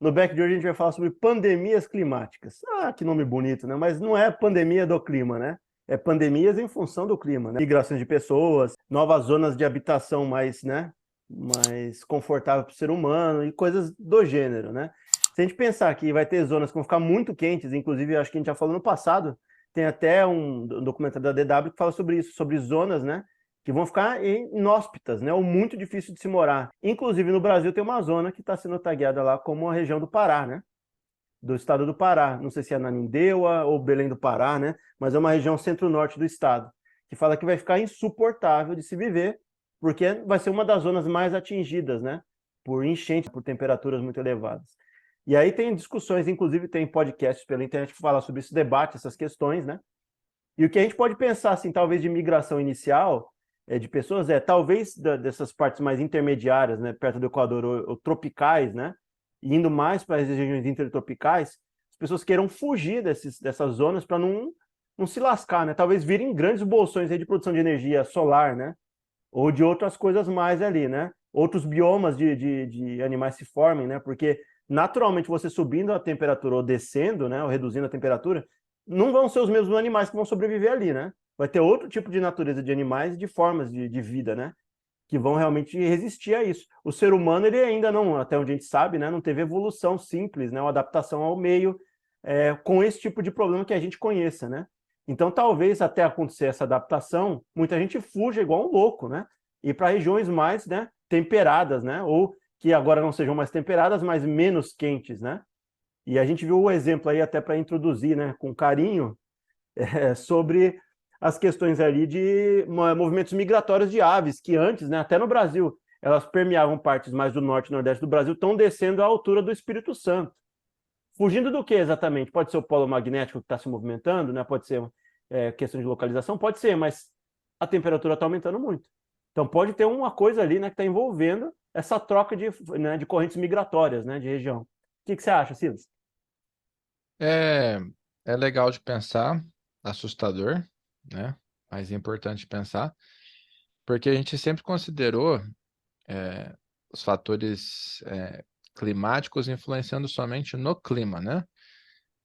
No Back de hoje a gente vai falar sobre pandemias climáticas. Ah, que nome bonito, né? Mas não é pandemia do clima, né? É pandemias em função do clima, né? Migrações de pessoas, novas zonas de habitação mais, né? Mais confortável para o ser humano e coisas do gênero, né? Se a gente pensar que vai ter zonas que vão ficar muito quentes, inclusive acho que a gente já falou no passado, tem até um documentário da DW que fala sobre isso, sobre zonas, né? Que vão ficar inóspitas, né? Ou muito difícil de se morar. Inclusive no Brasil tem uma zona que está sendo tagueada lá como a região do Pará, né? Do estado do Pará. Não sei se é Ananindeua ou Belém do Pará, né? Mas é uma região centro-norte do estado, que fala que vai ficar insuportável de se viver, porque vai ser uma das zonas mais atingidas, né? Por enchentes, por temperaturas muito elevadas. E aí tem discussões, inclusive tem podcasts pela internet que falam sobre isso, debate essas questões, né? E o que a gente pode pensar, assim, talvez de migração inicial de pessoas talvez dessas partes mais intermediárias, né, perto do Equador, ou tropicais, né, e indo mais para as regiões intertropicais, as pessoas queiram fugir dessas zonas para não se lascar, né, talvez virem grandes bolsões aí de produção de energia solar, né, ou de outras coisas mais ali, né, outros biomas de animais se formem, né, porque naturalmente você subindo a temperatura ou descendo, né, ou reduzindo a temperatura, não vão ser os mesmos animais que vão sobreviver ali, né? Vai ter outro tipo de natureza de animais, de formas de vida, né? Que vão realmente resistir a isso. O ser humano, ele ainda não, até onde a gente sabe, né? Não teve evolução simples, né? Uma adaptação ao meio com esse tipo de problema que a gente conheça, né? Então, talvez até acontecer essa adaptação, muita gente fuja igual um louco, né? E para regiões mais, né, temperadas, né? Ou que agora não sejam mais temperadas, mas menos quentes, né? E a gente viu o exemplo aí até para introduzir, né, com carinho, sobre as questões ali de movimentos migratórios de aves, que antes, né, até no Brasil, elas permeavam partes mais do norte e nordeste do Brasil, estão descendo à altura do Espírito Santo. Fugindo do que exatamente? Pode ser o polo magnético que está se movimentando, né? Pode ser questão de localização, pode ser, mas a temperatura está aumentando muito. Então pode ter uma coisa ali, né, que está envolvendo essa troca né, de correntes migratórias, né, de região. O que você acha, Silas? É, é legal de pensar, assustador, né? Mas é importante pensar, porque a gente sempre considerou é, os fatores climáticos influenciando somente no clima, né?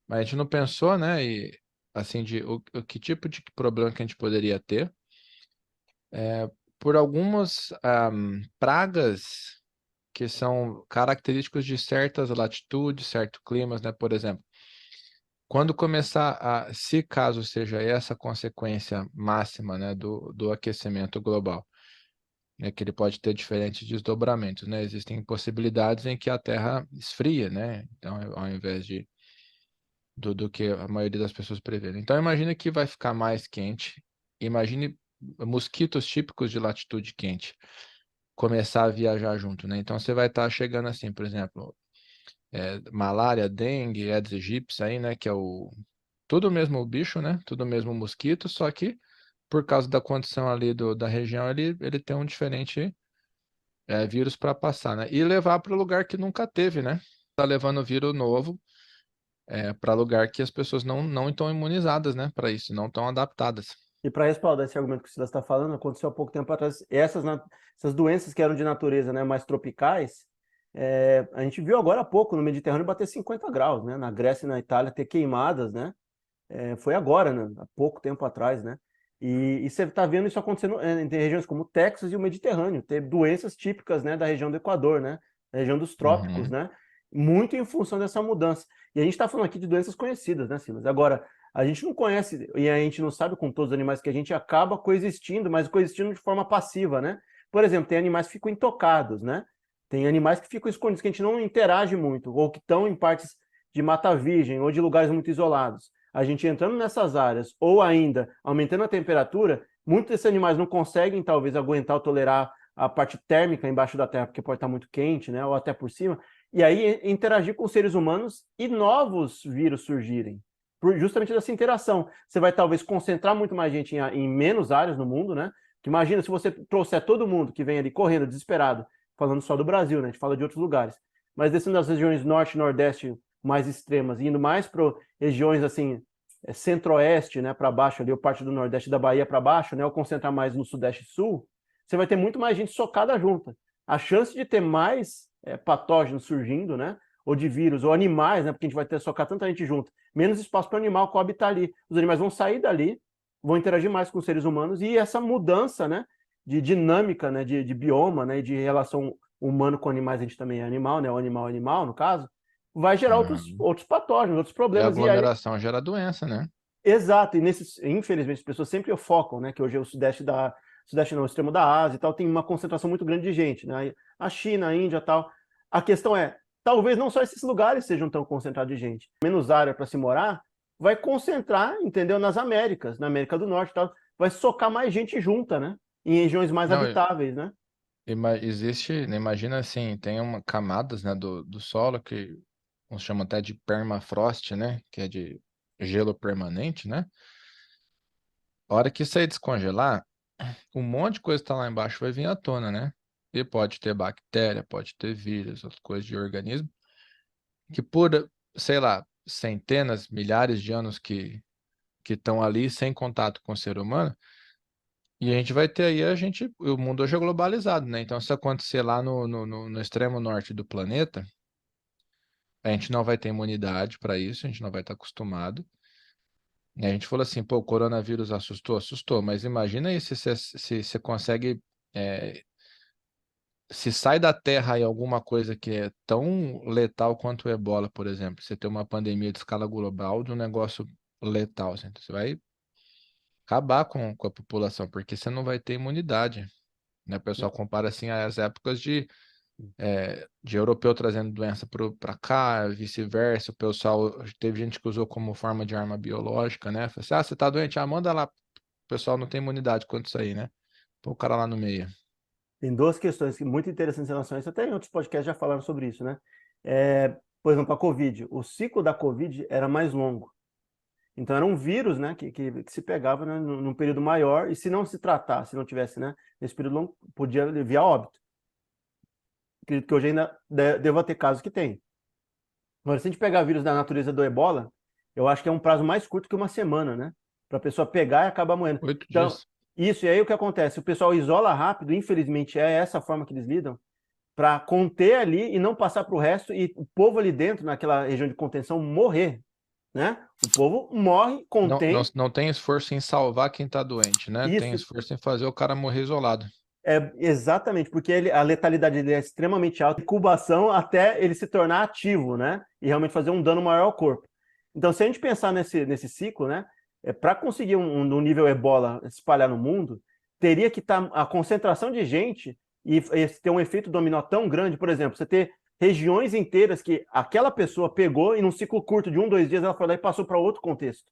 Mas a gente não pensou, né? E assim, o que tipo de problema que a gente poderia ter por algumas pragas que são característicos de certas latitudes, certos climas, né? Por exemplo, quando começar se caso seja essa consequência máxima, né, do aquecimento global, né, que ele pode ter diferentes desdobramentos, né? Existem possibilidades em que a Terra esfria, né? Então, ao invés do que a maioria das pessoas prevê. Então, imagine que vai ficar mais quente. Imagine mosquitos típicos de latitude quente começar a viajar junto, né? Então, você vai estar chegando assim, por exemplo, malária, dengue, Aedes aegypti aí, né? Que é tudo o mesmo bicho, né? Tudo o mesmo mosquito, só que por causa da condição ali da região, ele tem um diferente vírus para passar, né? E levar para lugar que nunca teve, né? Tá levando vírus novo para lugar que as pessoas não estão imunizadas, né? Para isso, não estão adaptadas. E para respaldar esse argumento que o Silas está falando, aconteceu há pouco tempo atrás, essas doenças que eram de natureza, né, mais tropicais, a gente viu agora há pouco no Mediterrâneo bater 50 graus, né, na Grécia e na Itália ter queimadas, né, foi agora, né, há pouco tempo atrás, né, e você está vendo isso acontecendo em regiões como o Texas e o Mediterrâneo, ter doenças típicas, né, da região do Equador, né, da região dos trópicos, Uhum. né, muito em função dessa mudança. E a gente está falando aqui de doenças conhecidas, né, Silas? Agora, a gente não conhece e a gente não sabe com todos os animais que a gente acaba coexistindo, mas coexistindo de forma passiva, né? Por exemplo, tem animais que ficam intocados, né? Tem animais que ficam escondidos, que a gente não interage muito, ou que estão em partes de mata virgem, ou de lugares muito isolados. A gente entrando nessas áreas, ou ainda aumentando a temperatura, muitos desses animais não conseguem, talvez, aguentar ou tolerar a parte térmica embaixo da terra, porque pode estar muito quente, né? Ou até por cima. E aí interagir com seres humanos e novos vírus surgirem justamente dessa interação. Você vai talvez concentrar muito mais gente em menos áreas no mundo, né? Que imagina se você trouxer todo mundo que vem ali correndo, desesperado, falando só do Brasil, né? A gente fala de outros lugares, mas descendo das regiões norte e nordeste mais extremas, indo mais para regiões assim, centro-oeste, né, para baixo ali, ou parte do nordeste da Bahia para baixo, né, ou concentrar mais no sudeste e sul, você vai ter muito mais gente socada junta. A chance de ter mais patógenos surgindo, né, ou de vírus, ou animais, né? Porque a gente vai ter socar tanta gente junto, menos espaço para o animal coabitar ali. Os animais vão sair dali, vão interagir mais com os seres humanos, e essa mudança, né, de dinâmica, né, de bioma, né, de relação humano com animais, a gente também é animal, né, o animal, no caso, vai gerar Uhum. outros patógenos, outros E a problemas. E aí, aglomeração gera doença, né? exato, e nesses, infelizmente, as pessoas sempre focam, né, que hoje é o sudeste não, o extremo da Ásia e tal, tem uma concentração muito grande de gente, né, a China, a Índia e tal. A questão é, talvez não só esses lugares sejam tão concentrados de gente, menos área para se morar, vai concentrar, entendeu, nas Américas, na América do Norte e tal, vai socar mais gente junta, né, em regiões mais Não, habitáveis, né. existe, né, imagina assim, tem uma camadas, né, do solo que uns chamam até de permafrost, né, que é de gelo permanente, né? A hora que isso aí descongelar, um monte de coisa que está lá embaixo vai vir à tona, né? E pode ter bactéria, pode ter vírus, outras coisas de organismo, que por, sei lá, centenas, milhares de anos que estão ali sem contato com o ser humano, e a gente vai ter aí, o mundo hoje é globalizado, né? Então, se acontecer lá no extremo norte do planeta, a gente não vai ter imunidade para isso, a gente não vai estar acostumado. E a gente falou assim, pô, o coronavírus assustou? Assustou, mas imagina aí se você consegue, é, se sai da Terra aí alguma coisa que é tão letal quanto o Ebola, por exemplo, você tem uma pandemia de escala global de um negócio letal, assim, então você vai acabar com a população, porque você não vai ter imunidade, né? O pessoal compara assim as épocas de europeu trazendo doença para cá, vice-versa. O pessoal teve gente que usou como forma de arma biológica, né? Falei assim, ah, você tá doente? Ah, manda lá. O pessoal não tem imunidade quanto isso aí, né? Põe o cara lá no meio. Tem duas questões muito interessantes em relação a isso, até em outros podcasts já falaram sobre isso, né. Por exemplo, a Covid, o ciclo da Covid era mais longo. Então era um vírus, né, que se pegava, né, num período maior, e se não se tratasse, se não tivesse, né, nesse período longo, podia vir a óbito. Acredito que hoje ainda deva ter casos que tem. Agora, se a gente pegar vírus da natureza do Ebola, eu acho que é um prazo mais curto que uma semana, né, para a pessoa pegar e acabar morrendo. Oito Então, dias. isso, e aí o que acontece? O pessoal isola rápido, infelizmente é essa a forma que eles lidam, para conter ali e não passar para o resto, e o povo ali dentro, naquela região de contenção, morrer, né? O povo morre, Não, não, contém, não tem esforço em salvar quem tá doente, né? Tem isso. esforço em fazer o cara morrer isolado. É, exatamente, porque a letalidade dele é extremamente alta, incubação até ele se tornar ativo, né? E realmente fazer um dano maior ao corpo. Então, se a gente pensar nesse ciclo, né? Para conseguir um nível Ebola se espalhar no mundo, teria que estar a concentração de gente e ter um efeito dominó tão grande, por exemplo, você ter regiões inteiras que aquela pessoa pegou e num ciclo curto de 2 dias ela foi lá e passou para outro contexto,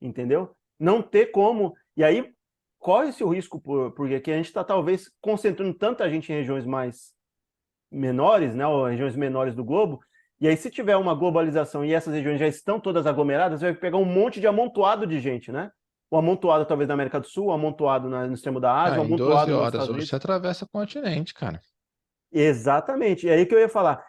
entendeu? Não ter como. E aí corre-se o risco, porque aqui a gente está talvez concentrando tanta gente em regiões mais menores, né, ou regiões menores do globo, e aí se tiver uma globalização e essas regiões já estão todas aglomeradas, vai pegar um monte de amontoado de gente, né? O amontoado talvez na América do Sul, o amontoado no extremo da Ásia, Ah, o em 12 amontoado nos horas Estados hoje você Unidos. atravessa o continente, cara. Exatamente, e aí que eu ia falar.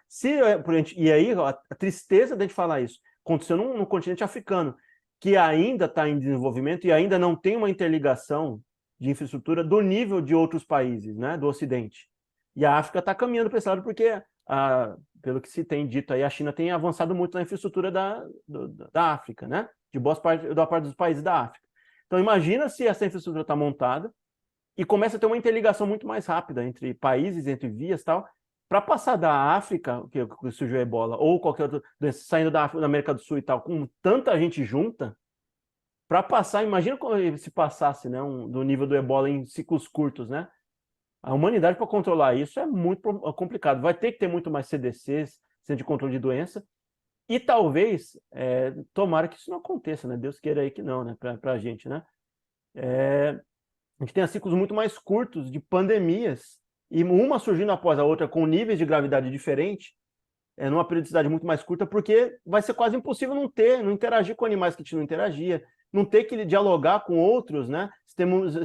E aí a tristeza de falar isso, aconteceu no continente africano, que ainda está em desenvolvimento e ainda não tem uma interligação de infraestrutura do nível de outros países, né, do Ocidente. E a África está caminhando para esse lado porque, pelo que se tem dito aí, a China tem avançado muito na infraestrutura da África, né, de da parte dos países da África. Então imagina se essa infraestrutura está montada e começa a ter uma interligação muito mais rápida entre países, entre vias e tal, para passar da África, que surgiu a Ebola, ou qualquer outra doença, saindo da África, da América do Sul e tal, com tanta gente junta, para passar, imagina se passasse, né, do nível do Ebola em ciclos curtos, né? A humanidade para controlar isso é muito complicado. Vai ter que ter muito mais CDCs, Centro de Controle de Doença, e talvez, tomara que isso não aconteça, né? Deus queira aí que não, né? Para a gente, né? A gente tem ciclos muito mais curtos de pandemias, e uma surgindo após a outra com níveis de gravidade diferentes, numa periodicidade muito mais curta, porque vai ser quase impossível não interagir com animais que a gente não interagia, não ter que dialogar com outros, né,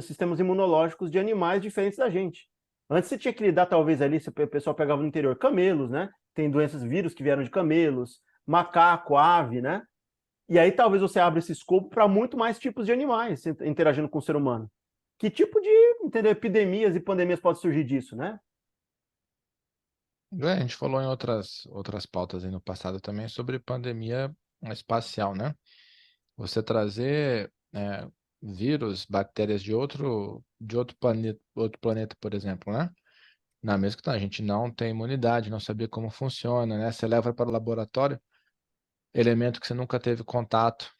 sistemas imunológicos de animais diferentes da gente. Antes você tinha que lidar, talvez, ali, se o pessoal pegava no interior, camelos, né? Tem doenças, vírus que vieram de camelos, macaco, ave, né? E aí talvez você abra esse escopo para muito mais tipos de animais interagindo com o ser humano. Que tipo de, entendeu, epidemias e pandemias pode surgir disso, né? A gente falou em outras pautas aí no passado também sobre pandemia espacial, né? Você trazer vírus, bactérias de outro planeta, por exemplo, né? Na mesma que a gente não tem imunidade, não sabia como funciona, né? Você leva para o laboratório elemento que você nunca teve contato,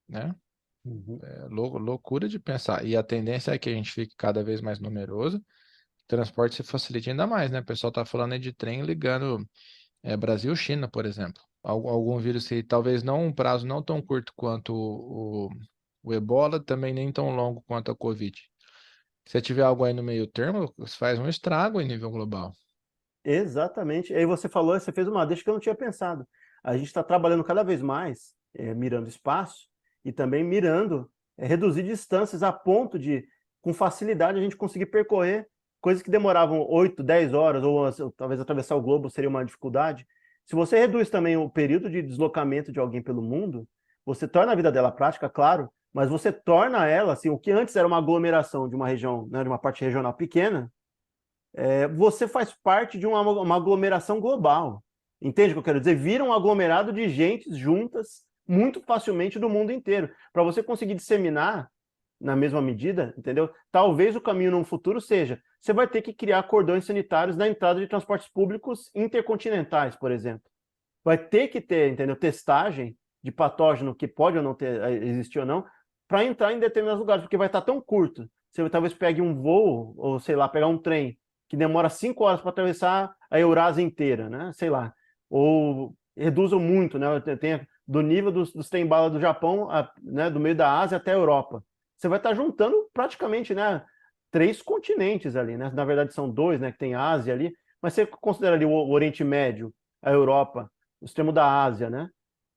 né? Uhum. É loucura de pensar. E a tendência é que a gente fique cada vez mais numeroso, o transporte se facilite ainda mais, né? O pessoal tá falando aí de trem ligando Brasil-China, por exemplo. Algum vírus que talvez não um prazo não tão curto quanto o Ebola, também nem tão longo quanto a Covid. Se tiver algo aí no meio termo, isso faz um estrago em nível global. Exatamente. Aí você falou, você fez uma deixa que eu não tinha pensado. A gente está trabalhando cada vez mais mirando espaço e também mirando reduzir distâncias a ponto de, com facilidade, a gente conseguir percorrer coisas que demoravam 8, 10 horas, ou talvez atravessar o globo seria uma dificuldade. Se você reduz também o período de deslocamento de alguém pelo mundo, você torna a vida dela prática, claro, mas você torna ela, assim, o que antes era uma aglomeração de uma região, né, de uma parte regional pequena, você faz parte de uma aglomeração global. Entende o que eu quero dizer? Vira um aglomerado de gente juntas muito facilmente do mundo inteiro. Para você conseguir disseminar na mesma medida, entendeu? Talvez o caminho no futuro seja, você vai ter que criar cordões sanitários na entrada de transportes públicos intercontinentais, por exemplo. Vai ter que ter, entendeu? Testagem de patógeno que pode ou não ter, existir ou não, para entrar em determinados lugares, porque vai estar tão curto. Você talvez pegue um voo, ou sei lá, pegar um trem que demora 5 horas para atravessar a Eurásia inteira, né? Sei lá. Ou reduzam muito, né? Tem do nível dos trem-bala do Japão, né? Do meio da Ásia até a Europa. Você vai estar juntando praticamente, né? 3 continentes ali, né? Na verdade são 2, né? Que tem a Ásia ali, mas você considera ali o Oriente Médio, a Europa, o extremo da Ásia, né?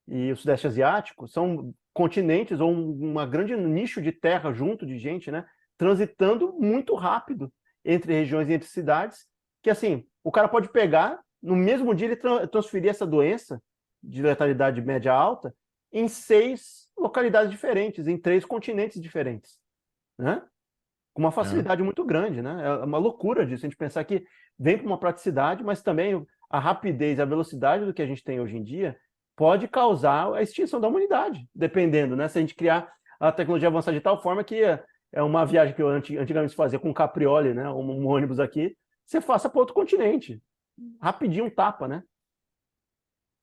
E o Sudeste Asiático são continentes ou uma grande nicho de terra junto de gente, né? Transitando muito rápido entre regiões e entre cidades, que assim, o cara pode pegar, no mesmo dia ele transferir essa doença de letalidade média alta em 6 localidades diferentes, em 3 continentes diferentes, né? Com uma Né? facilidade muito grande, né? É uma loucura disso, a gente pensar que vem com uma praticidade, mas também a rapidez, a velocidade do que a gente tem hoje em dia pode causar a extinção da humanidade, dependendo, né? Se a gente criar a tecnologia avançar de tal forma que é uma viagem que eu antigamente fazia com um capriole, né? Um ônibus aqui, você faça para outro continente. Rapidinho, um tapa, né?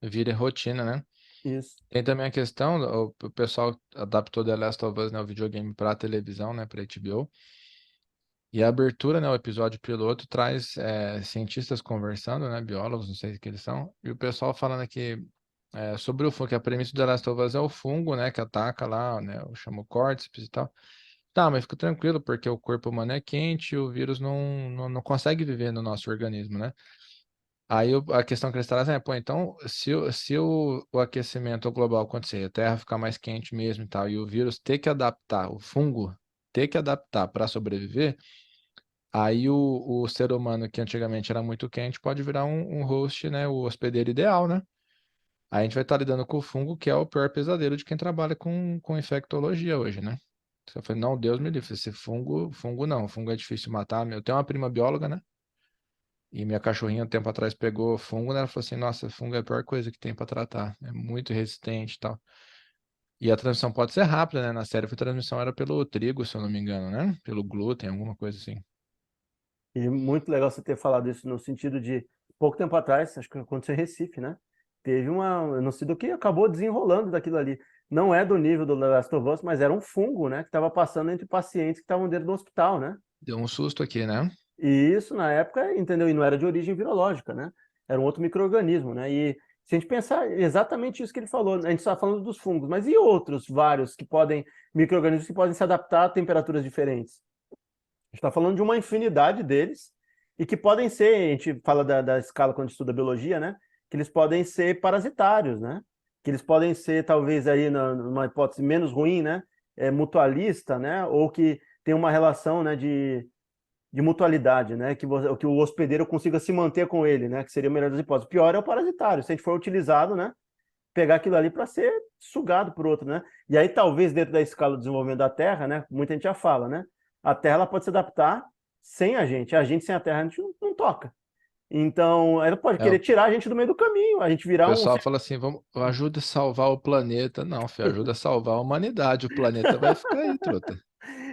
Vira rotina, né? Isso. Tem também a questão, o pessoal adaptou The Last of Us, né, o videogame para televisão, né, para HBO. E a abertura, né, o episódio piloto traz cientistas conversando, né, biólogos, não sei o que eles são, e o pessoal falando aqui sobre o fungo, que a premissa do The Last of Us é o fungo, né, que ataca lá, né, chama o córtex e tal. Tá, mas fica tranquilo, porque o corpo humano é quente e o vírus não consegue viver no nosso organismo, né? Aí a questão que eles trazem pô, então, se o aquecimento global acontecer, a Terra ficar mais quente mesmo e tal, e o vírus ter que adaptar, o fungo ter que adaptar para sobreviver, aí o ser humano que antigamente era muito quente pode virar um host, né, o hospedeiro ideal, né? Aí a gente vai estar lidando com o fungo, que é o pior pesadelo de quem trabalha com infectologia hoje, né? Você fala, não, Deus me livre, esse fungo não, fungo é difícil matar. Eu tenho uma prima bióloga, né? E minha cachorrinha, um tempo atrás, pegou fungo, né? Ela falou assim, nossa, fungo é a pior coisa que tem para tratar. É muito resistente e tal. E a transmissão pode ser rápida, né? Na série, a transmissão era pelo trigo, se eu não me engano, né? Pelo glúten, alguma coisa assim. E muito legal você ter falado isso no sentido de, pouco tempo atrás, acho que aconteceu em Recife, né? Teve eu não sei do que acabou desenrolando daquilo ali. Não é do nível do The Last of Us, mas era um fungo, né? Que estava passando entre pacientes que estavam dentro do hospital, né? Deu um susto aqui, né? E isso, na época, entendeu? E não era de origem virológica, né? Era um outro micro-organismo, né? E se a gente pensar exatamente isso que ele falou, a gente está falando dos fungos, mas e outros vários micro-organismos que podem se adaptar a temperaturas diferentes? A gente está falando de uma infinidade deles e que podem ser, a gente fala da escala quando a gente estuda biologia, né? Que eles podem ser parasitários, né? Que eles podem ser, talvez, aí, numa hipótese menos ruim, né? Mutualista, né? Ou que tem uma relação, né, de mutualidade, né? Que o hospedeiro consiga se manter com ele, né? Que seria a melhor das hipóteses. O pior é o parasitário, se a gente for utilizado, né? Pegar aquilo ali para ser sugado por outro, né? E aí, talvez, dentro da escala do desenvolvimento da Terra, né? Muita gente já fala, né? A Terra ela pode se adaptar sem a gente. A gente sem a Terra a gente não toca. Então, ela pode É, querer tirar a gente do meio do caminho, a gente o virar um pessoal fala assim, vamos, ajuda a salvar o planeta. Não, filho, ajuda a salvar a humanidade. O planeta vai ficar aí, truta.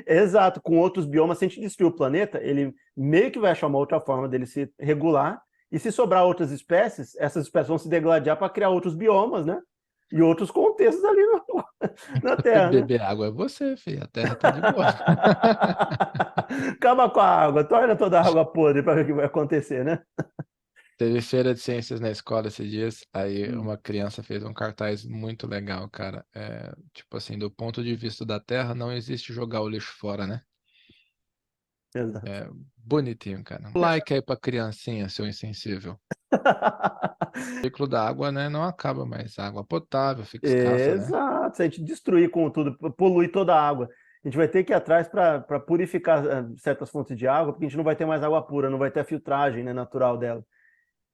exato, com outros biomas, se a gente destruir o planeta, ele meio que vai achar uma outra forma dele se regular, e se sobrar outras espécies, essas espécies vão se degladiar para criar outros biomas, né? E outros contextos ali na Terra, né? Beber água é você, filho. A Terra tá de boa. Acaba com a água, torna toda a água podre para ver o que vai acontecer, né? Teve feira de ciências na escola esses dias, aí Hum, uma criança fez um cartaz muito legal, cara. É, tipo assim, do ponto de vista da Terra, não existe jogar o lixo fora, né? exato. É bonitinho, cara. Like aí pra criancinha, seu insensível. O ciclo da água, né, não acaba mais. Água potável fica escassa, né? Exato, se a gente destruir com tudo, poluir toda a água, a gente vai ter que ir atrás para purificar certas fontes de água, porque a gente não vai ter mais água pura, não vai ter a filtragem, né, natural dela.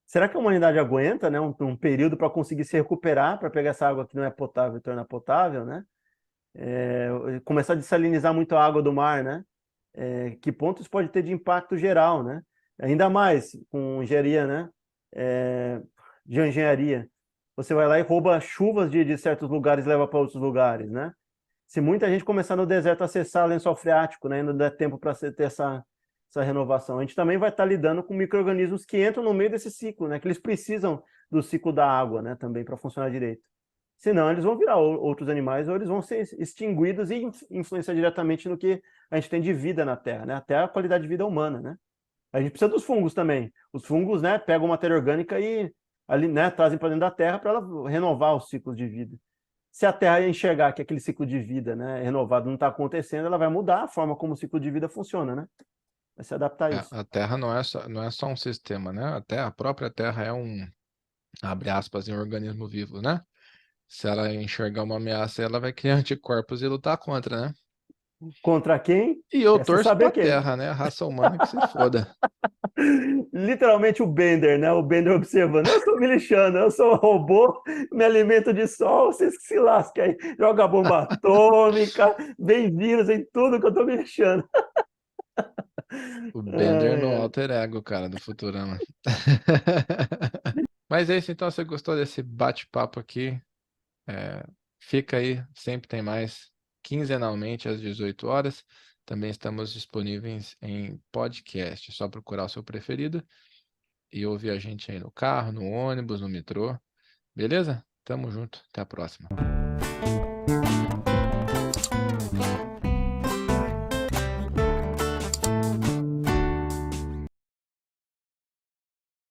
Será que a humanidade aguenta, né, um período para conseguir se recuperar, para pegar essa água que não é potável e tornar potável, né? Começar a dessalinizar muito a água do mar, né? Que ponto isso pode ter de impacto geral, né? Ainda mais com engenharia, né? É, de engenharia. Você vai lá e rouba chuvas de certos lugares e leva para outros lugares, né? Se muita gente começar no deserto a acessar lençol freático, né, ainda dá tempo para ter essa renovação. A gente também vai estar lidando com micro-organismos que entram no meio desse ciclo, né, que eles precisam do ciclo da água, né, também para funcionar direito. Senão eles vão virar outros animais ou eles vão ser extinguidos e influenciar diretamente no que a gente tem de vida na Terra, né, até a qualidade de vida humana, né. A gente precisa dos fungos também. Os fungos, né, pegam matéria orgânica e ali, né, trazem para dentro da Terra para ela renovar os ciclos de vida. Se a Terra enxergar que aquele ciclo de vida, né, renovado não está acontecendo, ela vai mudar a forma como o ciclo de vida funciona, né? Vai se adaptar a É, isso. a Terra não é só um sistema, né? A própria Terra é um, abre aspas, um organismo vivo, né? Se ela enxergar uma ameaça, ela vai criar anticorpos e lutar contra, né? Contra quem? E eu Quer você torço saber pra quem? Terra, né? A raça humana que se foda. Literalmente o Bender, né? O Bender observando. Eu sou me lixando, eu sou um robô, me alimento de sol, vocês que se lasquem aí. Joga bomba atômica, vem vírus, em tudo que eu tô me lixando. O Bender no Ai, ai. alter ego, cara, do Futurama. Mas é isso, então. Você gostou desse bate-papo aqui? É, fica aí, sempre tem mais, quinzenalmente às 18 horas. Também estamos disponíveis em podcast. É só procurar o seu preferido e ouvir a gente aí no carro, no ônibus, no metrô. Beleza? Tamo junto. Até a próxima.